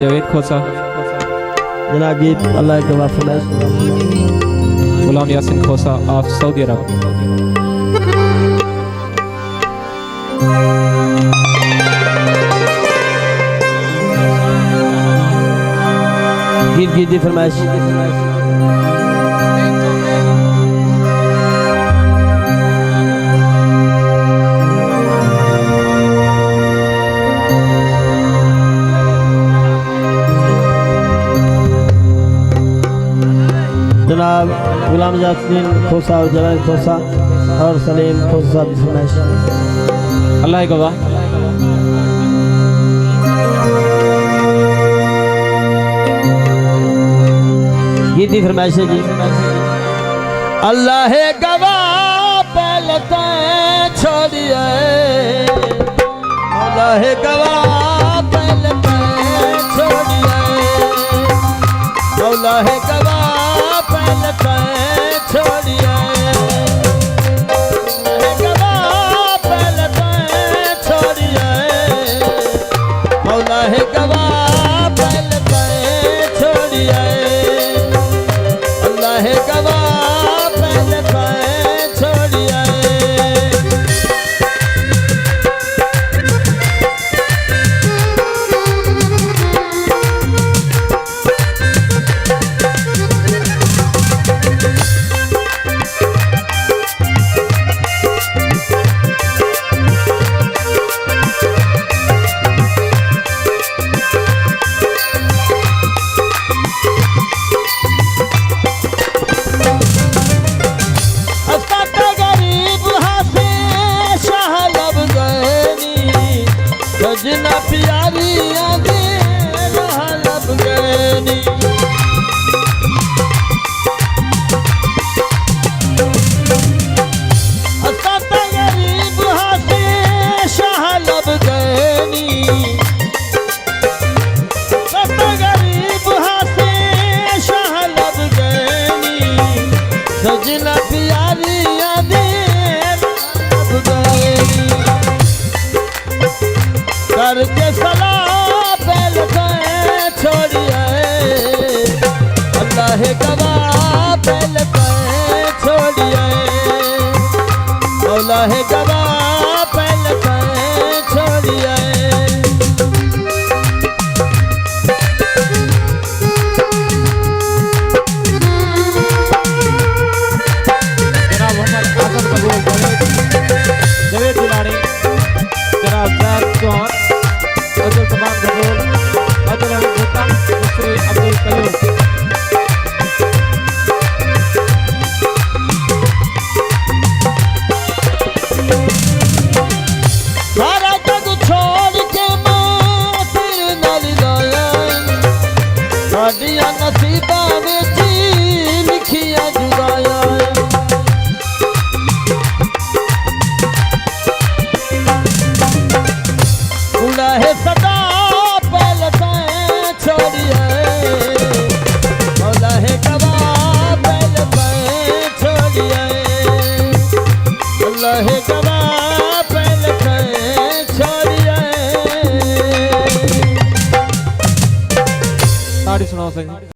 जावेद खोसा, जनाब गीत अल्लाह के वाफिला गुलाम यासिन खोसा ऑफ सऊदी अरब। गीत गीत की फरमाइश जनाब गुलाम यासिन खोसा और जलाल खोसा और सलीम खोसा की फरमाइश। अल्लाह गवाह। गीत की फरमाइश है जी। अल्लाह गवाह पहले छोड़िए, अल्लाह गवाह पहले छोड़िए, अल्लाह गवाह पहले छोड़िए, गवाह पहले छोड़िए, अल्लाह गवाह पहले छोड़िए, अल्लाह गवाह पहले छोड़िए। सजना प्यारी आगे लब गनी, गरीब हाथे शाह लब गनी, गरीब हाथे शाह लब गनी, सजना प्यारी आगे लब गनी, करके सलाह पहले छोड़िए, अल्लाह गवाह पहले छोड़िए, अल्लाह गवाह पहले छोड़िए। जावेद दुलारी, जनाब जैद चौहान, अब्दुल कमाल गबूल, अब्दुल हमीद भुट्टा, मिस्री अब्दुल कयूम। सारा जग छोड़ के मैं तेरे नाल लाया, साडियां नसीबां विच लिखियां जुदाइयां, है सदा पहले छोड़िए, अल्लाह गवाह पहले छोड़िए, अल्लाह गवाह पहले छोड़िए। ताड़ी सुनाओ सही।